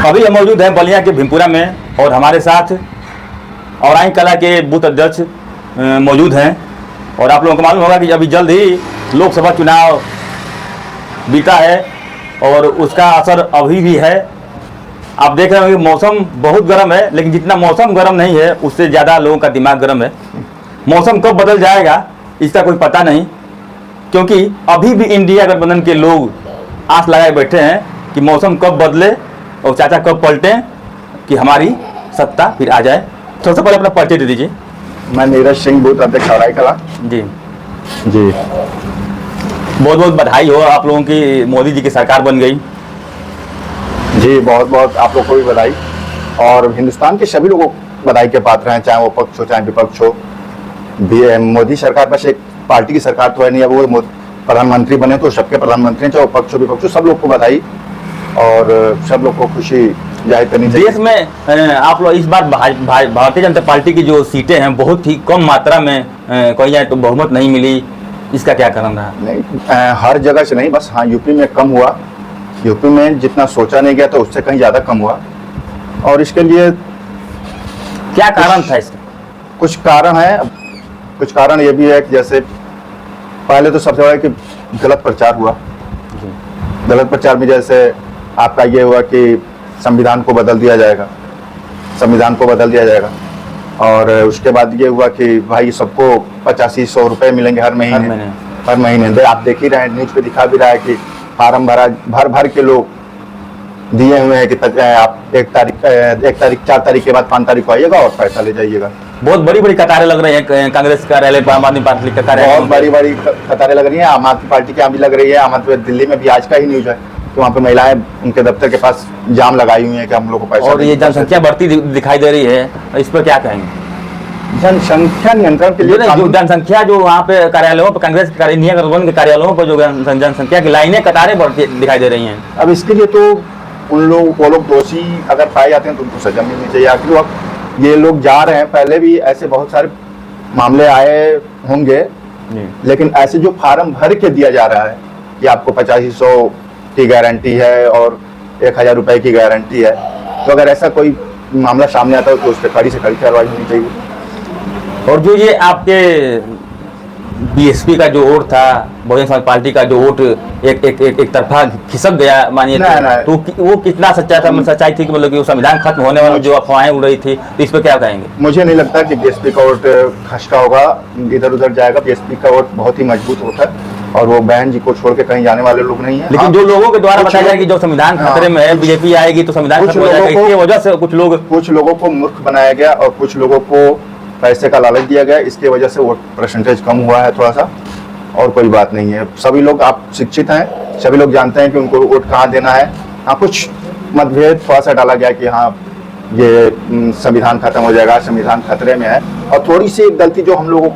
अभी हम मौजूद हैं बलिया के भीमपुरा में और हमारे साथ औराई कला के बूथ अध्यक्ष मौजूद हैं। और आप लोगों को मालूम होगा कि अभी जल्द ही लोकसभा चुनाव बीता है और उसका असर अभी भी है। आप देख रहे हो कि मौसम बहुत गर्म है, लेकिन जितना मौसम गर्म नहीं है उससे ज़्यादा लोगों का दिमाग गर्म है। मौसम कब बदल जाएगा इसका कोई पता नहीं, क्योंकि अभी भी इंडिया गठबंधन के लोग आस लगाए बैठे हैं कि मौसम कब बदले और चाचा कब पलटें कि हमारी सत्ता फिर आ जाए। सबसे पहले अपना परिचय दे दीजिए। मैं नीरज सिंह, बूथ अध्यक्ष औराई कला। जी जी, बहुत बहुत बधाई हो, आप लोगों की मोदी जी की सरकार बन गई। जी, बहुत बहुत आप लोग को भी बधाई और हिंदुस्तान के सभी लोगों को बधाई के पात्र हैं, चाहे वो पक्ष हो चाहे विपक्ष हो। मोदी सरकार बस एक पार्टी की सरकार तो है नहीं, अब वो प्रधानमंत्री बने तो सबके प्रधानमंत्री हैं, चाहे वो पक्ष हो विपक्ष हो, सब लोग को बधाई और सब लोग को खुशी जाहिर करनी चाहिए। देश में आप लोग इस बार भारतीय जनता पार्टी की जो सीटें हैं बहुत ही कम मात्रा में कही जाए तो बहुमत नहीं मिली, इसका क्या कारण रहा? नहीं, हर जगह से नहीं, बस हाँ यूपी में कम हुआ। यूपी में जितना सोचा नहीं गया था उससे कहीं ज़्यादा कम हुआ। और इसके लिए क्या कारण था इसका? कुछ कारण है। कुछ कारण ये भी है कि जैसे पहले तो सबसे बड़ा कि गलत प्रचार हुआ। गलत प्रचार में जैसे आपका ये हुआ कि संविधान को बदल दिया जाएगा, संविधान को बदल दिया जाएगा। और उसके बाद ये हुआ कि भाई सबको 85-100 रुपये मिलेंगे हर महीने। आप देख ही रहे हैं, न्यूज़ पे दिखा भी रहा है कि फार्म भर के लोग दिए हुए हैं कि आप 1 तारीख 4 तारीख के बाद 5 तारीख को आइएगा और पैसा ले जाइएगा। बहुत बड़ी बड़ी कतारें लग रही हैं कांग्रेस कार्यालय पर, आम आदमी पार्टी का कार्यालय, बहुत बड़ी बड़ी कतारें लग रही हैं। आम आदमी पार्टी की यहाँ भी लग रही है। आम आदमी दिल्ली में भी आज का ही न्यूज़ है कि वहाँ पे महिलाएं उनके दफ्तर के पास जाम लगाई हुई हैं कि हम लोग को पैसा। और ये जनसंख्या बढ़ती दिखाई दे रही है, इस पर क्या कहेंगे? जनसंख्या नियंत्रण के लिए जनसंख्या जो वहाँ पे कार्यालयों पर कांग्रेस इंडिया गठबंधन के कार्यालयों पर जो जनसंख्या की लाइनें कतारें बढ़ती दिखाई दे रही हैं। अब इसके लिए तो वो लोग दोषी अगर पाए जाते हैं तो उनको सजा मिलनी चाहिए। आखिर वक्त ये लोग जा रहे हैं, पहले भी ऐसे बहुत सारे मामले आए होंगे, लेकिन ऐसे जो फार्म भर के दिया जा रहा है कि आपको 85-100 की गारंटी है और 1000 रुपए की गारंटी है, तो अगर ऐसा कोई मामला सामने आता है तो उस पर कड़ी से कड़ी कार्रवाई होनी चाहिए। और जो ये आपके बीएसपी का जो वोट था, बहुजन समाज पार्टी का जो वोट एक तरफा खिसक गया मानिए, तो वो कितना सच्चाई थी कि मतलब कि वो संविधान खत्म होने वाला जो अफवाहें उड़ रही थी, तो इस पर क्या कहेंगे? मुझे नहीं लगता कि बीएसपी का वोट खसका होगा, इधर उधर जाएगा। बीएसपी का वोट बहुत ही मजबूत होता है और वो बहन जी को छोड़ के कहीं जाने वाले लोग नहीं है। लेकिन जो लोगों के द्वारा बताया जाए कि जो संविधान खतरे में है, बीजेपी आएगी तो संविधान खत्म हो जाएगा, इसकी वजह से कुछ लोगों को मूर्ख बनाया गया और कुछ लोगों को पैसे का लालच दिया गया, इसकी वजह से वोट परसेंटेज कम हुआ है थोड़ा सा, और कोई बात नहीं है। सभी लोग आप शिक्षित हैं, सभी लोग जानते हैं कि उनको वोट कहाँ देना है। हाँ, कुछ मतभेद थोड़ा सा डाला गया कि हाँ ये संविधान खत्म हो जाएगा, संविधान खतरे में है। और थोड़ी सी एक गलती जो हम लोगों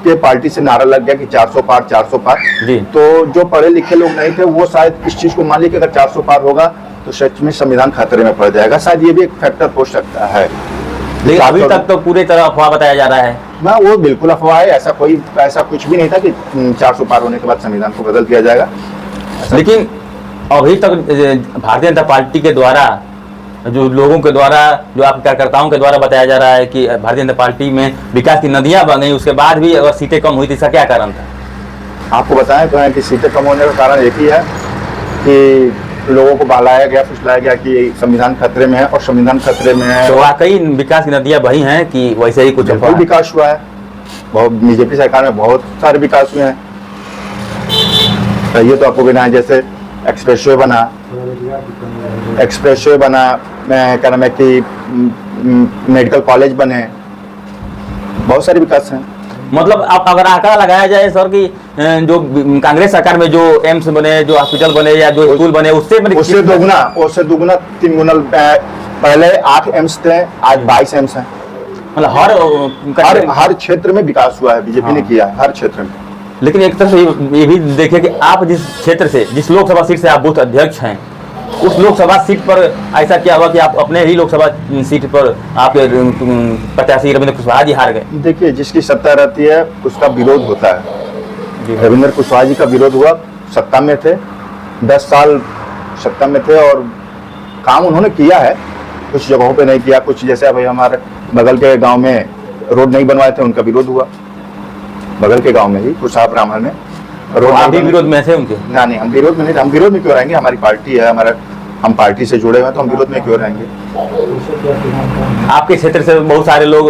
के पार्टी से नारा लग गया कि 400 पार 400 पार, तो जो पढ़े लिखे लोग नहीं थे वो शायद इस चीज को मान लिया कि अगर 400 पार होगा तो सच में संविधान खतरे में पड़ जाएगा। शायद ये भी एक फैक्टर हो सकता है, लेकिन अभी तक तो पूरी तरह अफवाह बताया जा रहा है। ना, वो बिल्कुल अफवाह है। ऐसा कुछ भी नहीं था कि 400 पार होने के बाद संविधान को बदल दिया जाएगा। लेकिन अभी तक भारतीय जनता पार्टी के द्वारा जो लोगों के द्वारा, जो आप कार्यकर्ताओं के द्वारा बताया जा रहा है कि भारतीय जनता पार्टी में विकास की नदियां बन गई, उसके बाद भी अगर सीटें कम हुई तो इसका क्या कारण था? आपको बताएं तो है कि सीटें कम होने का कारण एक ही है कि लोगों को बहलाया गया, फुसलाया गया कि संविधान खतरे में है और संविधान खतरे में है। तो वाकई विकास की नदियां बही हैं कि वैसे ही कुछ विकास हुआ है? बहुत, बीजेपी सरकार में बहुत सारे विकास हुए हैं। ये तो आपको गिना है, जैसे एक्सप्रेसवे बना, क्या नाम है कि मेडिकल कॉलेज बने, बहुत सारे विकास हैं। मतलब आप अगर आंकड़ा लगाया जाए सर कि जो कांग्रेस सरकार में जो एम्स बने, जो हॉस्पिटल बने या जो स्कूल बने, उससे दुगुना 3 गुना। पहले 8 एम्स थे, आज 22 एम्स हैं। मतलब हर क्षेत्र में विकास हुआ है, बीजेपी ने किया है हर क्षेत्र में। लेकिन एक तरह से ये भी देखिए कि आप जिस क्षेत्र से, जिस लोकसभा सीट से आप बूथ अध्यक्ष हैं, उस लोकसभा सीट पर ऐसा क्या हुआ कि आप अपने ही लोकसभा सीट पर आप प्रत्याशी रविंद्र कुशवाहा जी हार गए? देखिए, जिसकी सत्ता रहती है उसका विरोध होता है। रविंद्र कुशवाहा जी का विरोध हुआ, सत्ता में थे, 10 साल सत्ता में थे और काम उन्होंने किया है, कुछ जगहों पे नहीं किया। कुछ जैसे अभी हमारे बगल के गांव में रोड नहीं बनवाए थे, उनका विरोध हुआ। बगल के गांव में ही कुशाह ब्राह्मण में रोड आप भी विरोध में थे उनके? ना नहीं, हम विरोध में नहीं थे। हम विरोध में क्यों रहेंगे, हमारी पार्टी है, हमारा हम पार्टी से जुड़े हुए हैं, तो हम विरोध में क्यों रहेंगे। आपके क्षेत्र से बहुत सारे लोग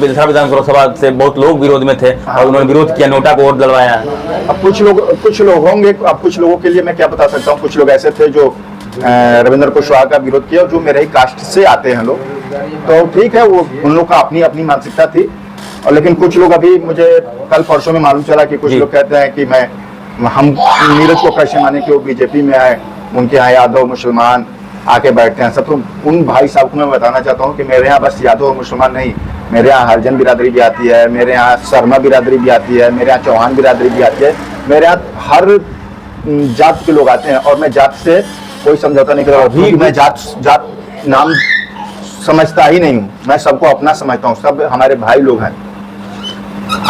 विधानसभा सभा से बहुत लोग विरोध में थे और उन्होंने विरोध किया, नोटा को वोट डलवाया। अब कुछ लोग होंगे, अब कुछ लोगों के लिए मैं क्या बता सकता हूँ। कुछ लोग ऐसे थे जो रविंद्र कुशवाहा का विरोध किया, जो मेरे ही कास्ट से आते हैं लोग, तो ठीक है, वो उन लोग का अपनी अपनी मानसिकता थी। और लेकिन कुछ लोग, अभी मुझे कल परसों में मालूम चला कि कुछ लोग कहते हैं कि हम नीरज को कैसे माने कि वो बीजेपी में आए, उनके यहाँ यादव मुसलमान आके बैठते हैं सब। तो उन भाई साहब को मैं बताना चाहता हूँ कि मेरे यहाँ बस यादव और मुसलमान नहीं, मेरे यहाँ हरिजन बिरादरी भी आती है, मेरे यहाँ शर्मा बिरादरी भी आती है, मेरे यहाँ चौहान बिरादरी भी आती है, मेरे यहाँ हर जात के लोग आते हैं। और मैं जात से कोई समझौता नहीं कर रहा हूँ, मैं जात नाम समझता ही नहीं हूँ, मैं सबको अपना समझता हूँ, सब हमारे भाई लोग हैं।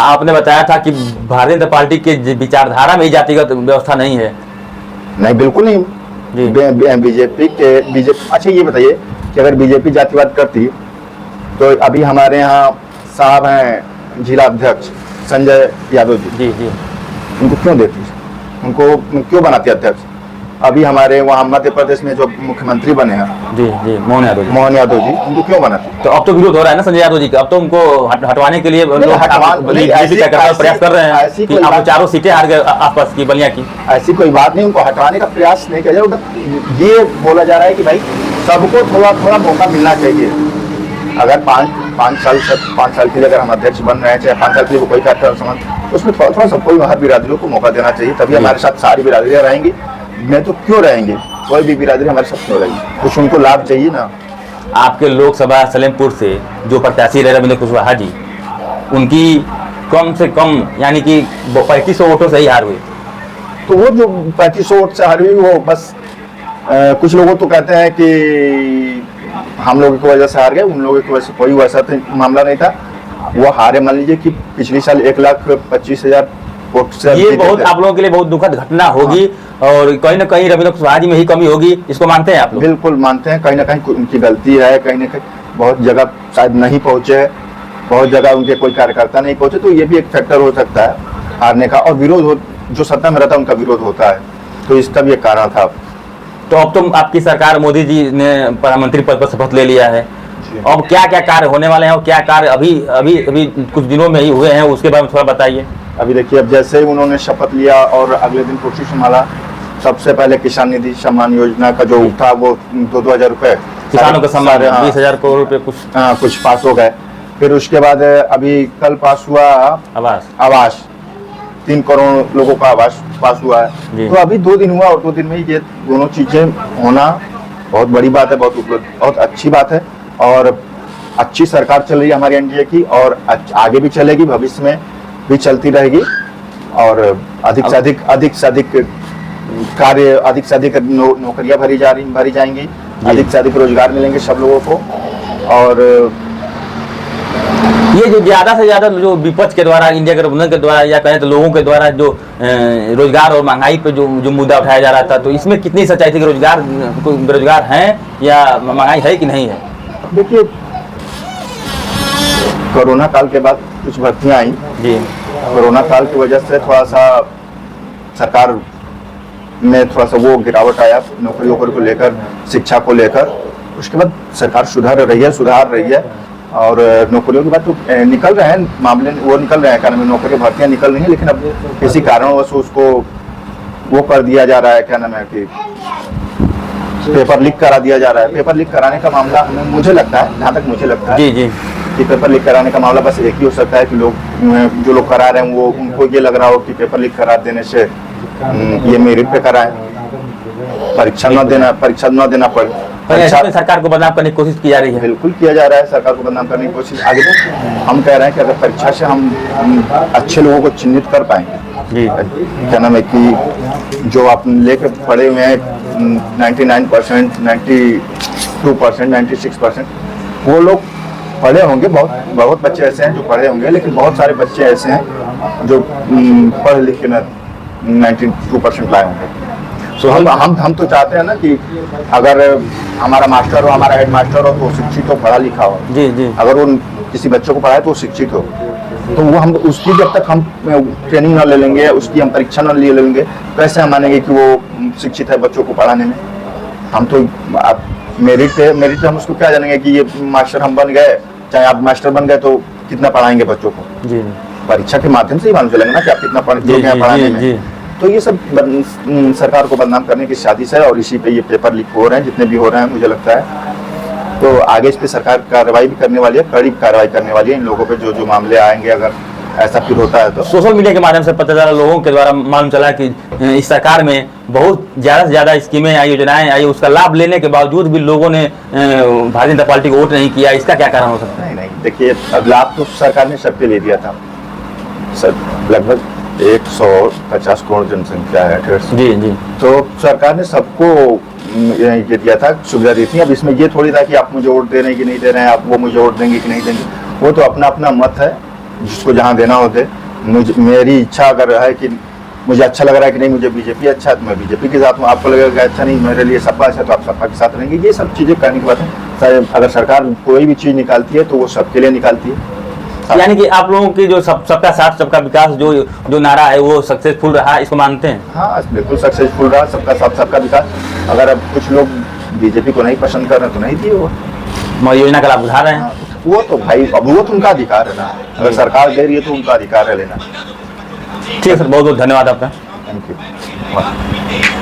आपने बताया था कि भारतीय जनता पार्टी के विचारधारा में जातिगत व्यवस्था नहीं है। नहीं, बिल्कुल नहीं। बीजेपी अच्छा ये बताइए कि अगर बीजेपी जातिवाद करती तो अभी हमारे यहाँ साहब हैं जिला अध्यक्ष संजय यादव जी, उनको क्यों देती, उनको क्यों बनाती अध्यक्ष। अभी हमारे वहाँ मध्य प्रदेश में जो मुख्यमंत्री बने हैं मोहन यादव जी, उनको क्यों बनाती। तो अब तो विरोध हो रहा है ना संजय यादव जी का, अब तो उनको हटवाने के लिए प्रयास कर रहे हैं कि आप 4 सीटें हार गए आसपास की बलिया की। ऐसी कोई बात नहीं, उनको हटवाने का प्रयास नहीं किया जाए। ये बोला जा रहा है कि भाई सबको थोड़ा थोड़ा मौका मिलना चाहिए। अगर 5 साल के लिए अगर हम अध्यक्ष बन रहे हैं, चाहे 5 साल के लिए कोई कार्यक्रम समझ, उसमें थोड़ा थोड़ा सबको हर बिरादरियों को मौका देना चाहिए, तभी हमारे साथ सारी बिरादरियाँ रहेंगी। मैं तो क्यों रहेंगे, कोई भी बिरादरी हमारे साथ क्यों रहेगी, कुछ उनको लाभ चाहिए ना। आपके लोकसभा सलेमपुर से जो प्रत्याशी रहे रविंद्र कुशवाहा जी, उनकी कम से कम यानी कि 3500 वोटों से ही हार हुई। तो वो जो 3500 वोट से हार हुई, वो बस कुछ लोगों तो कहते हैं कि हम लोगों की वजह से हार गए, उन लोगों की वजह से कोई वैसा मामला नहीं था। वो हारे, मान लीजिए कि पिछले साल 1,25,000 वोट से। ये बहुत आप लोगों के लिए बहुत दुखद घटना होगी। हाँ। और कहीं ना कहीं रविंद्र कुशवाहा जी में ही कमी होगी, इसको मानते हैं आप लोग? बिल्कुल मानते हैं, कहीं ना कहीं उनकी गलती है, कहीं ना कहीं बहुत जगह शायद नहीं पहुंचे, बहुत जगह उनके कोई कार्यकर्ता नहीं पहुंचे, तो ये भी एक फैक्टर हो सकता है हारने का। और विरोध जो सत्ता में रहता है उनका विरोध होता है, तो इसका भी एक कारण था। तो अब तो आपकी सरकार, मोदी जी ने प्रधानमंत्री पद पर शपथ ले लिया है, अब क्या क्या कार्य होने वाले हैं और क्या कार्य अभी कुछ दिनों में ही हुए हैं, उसके बारे में थोड़ा बताइए। अभी देखिए, अब जैसे ही उन्होंने शपथ लिया और अगले दिन कुर्सी संभाला, सबसे पहले किसान निधि सम्मान योजना का जो था वो 2,000 रुपए किसानों का सम्मान, 20,000 करोड़ रुपए कुछ पास हो गए। फिर उसके बाद अभी कल पास हुआ आवास 3 करोड़ लोगों का आवास पास हुआ है। तो अभी 2 दिन हुआ और 2 दिन में ये दोनों चीजें होना बहुत बड़ी बात है, बहुत अच्छी बात है। और अच्छी सरकार चल रही है हमारी एनडीए की, और आगे भी चलेगी, भविष्य में भी चलती रहेगी। और अधिक से अधिक कार्य, अधिक से अधिक नौकरियां भरी जाएंगी, अधिक से अधिक रोजगार मिलेंगे सब लोगों को। और ये जो ज्यादा से ज्यादा जो विपक्ष के द्वारा, इंडिया गठबंधन के द्वारा या कहें तो लोगों के द्वारा जो रोजगार और महंगाई पे जो मुद्दा उठाया जा रहा था, तो इसमें कितनी सच्चाई थी कि बेरोजगार हैं या महंगाई है कि नहीं है? देखिए, कोरोना काल के बाद कुछ भर्तियां आई जी। कोरोना काल की वजह से थोड़ा सा सरकार में थोड़ा सा वो गिरावट आया नौकरियों को लेकर, शिक्षा को लेकर। उसके बाद सरकार सुधार रही है और नौकरियों की बात तो निकल रहे हैं मामले, वो निकल रहे हैं, क्या नाम है, नौकरी भर्तियां निकल रही हैं। लेकिन अब किसी कारणवश उसको वो कर दिया जा रहा है, क्या नाम है, कि पेपर लीक करा दिया जा रहा है। पेपर लीक कराने का मामला मुझे लगता है, जहाँ तक मुझे लगता है जी कि पेपर लीक कराने का मामला बस एक ही हो सकता है कि जो लोग करा रहे हैं वो, उनको ये लग रहा हो कि पेपर लीक करा देने से ये मेरिट पे कराएं, परीक्षा न देना पड़े। सरकार को बदनाम करने की कोशिश की जा रही है। बिल्कुल किया जा रहा है, सरकार को बदनाम करने की कोशिश। आगे हम कह रहे हैं कि अगर परीक्षा से हम अच्छे लोगों को चिन्हित कर पाएंगे, क्या नाम है, कि जो आप लेके पढ़े हुए हैं 99%, 92%, 96%, वो लोग पढ़े होंगे। बहुत बच्चे ऐसे हैं जो पढ़े होंगे, लेकिन बहुत सारे बच्चे ऐसे हैं जो पढ़ लिख के 92% लाए होंगे। तो हम तो चाहते हैं ना कि अगर हमारा मास्टर हो, हमारा हेड मास्टर हो, तो शिक्षित हो, पढ़ा लिखा हो। जी जी। अगर वो किसी बच्चों को पढ़ाए तो वो शिक्षित हो, तो वो हम उसकी जब तक हम ट्रेनिंग ना ले लेंगे, उसकी हम परीक्षा ना ले लेंगे, कैसे हम मानेंगे कि वो शिक्षित है बच्चों को पढ़ाने में। हम तो मेरिट पे हम उसको क्या जानेंगे कि ये मास्टर हम बन गए, चाहे आप मास्टर बन गए तो कितना पढ़ाएंगे बच्चों को। जी। परीक्षा के माध्यम से ही मालूम चलेगा ना कि आप कितना जी, पढ़ाने जी, में। तो ये सब सरकार को बदनाम करने की साजिश है, और इसी पे ये पेपर लीक हो रहे हैं जितने भी हो रहे हैं, मुझे लगता है। तो आगे इस पे सरकार कार्रवाई भी करने वाली है, कड़ी कार्रवाई करने वाली है इन लोगों पे जो मामले आएंगे, अगर ऐसा फिर होता है तो। सोशल मीडिया के माध्यम से पता चला, लोगों के द्वारा मालूम चला कि इस सरकार में बहुत ज़्यादा से ज़्यादा स्कीमें आई, योजनाएं आई, उसका लाभ लेने के बावजूद भी लोगों ने भारतीय जनता पार्टी को वोट नहीं किया। इसका क्या कारण हो सकता है? नहीं, देखिए, अब लाभ तो सरकार ने सबके ले दिया था। लगभग 150 करोड़ जनसंख्या है, 150। जी जी। तो सरकार ने सबको ये दिया था, सुविधा दी थी। अब इसमें ये थोड़ी था कि आप मुझे वोट दे रहे हैं कि नहीं दे रहे हैं, आप वो मुझे वोट देंगे कि नहीं देंगे, वो तो अपना अपना मत है, जिसको जहाँ देना हो दे। मेरी इच्छा अगर है कि मुझे अच्छा लग रहा है कि नहीं मुझे बीजेपी अच्छा है तो मैं बीजेपी के साथ हूँ, आपको लगेगा अच्छा नहीं मेरे लिए सपा अच्छा तो आप सपा के साथ रहेंगे। ये सब चीज़ें करने की बात है। अगर सरकार कोई भी चीज़ निकालती है तो वो सबके लिए निकालती है। यानी कि आप लोगों की जो सबका साथ सबका विकास जो नारा है वो सक्सेसफुल रहा, इसको मानते हैं? हाँ, बिल्कुल सक्सेसफुल रहा, सबका साथ सबका विकास। अगर अब कुछ लोग बीजेपी को नहीं पसंद कर रहे तो नहीं दिए वो योजना का लाभ उठा रहे हैं। वो तो भाई अब वो तो उनका अधिकार है ना, अगर सरकार दे रही है तो उनका अधिकार है लेना। ठीक है सर, बहुत बहुत धन्यवाद आपका। Thank you.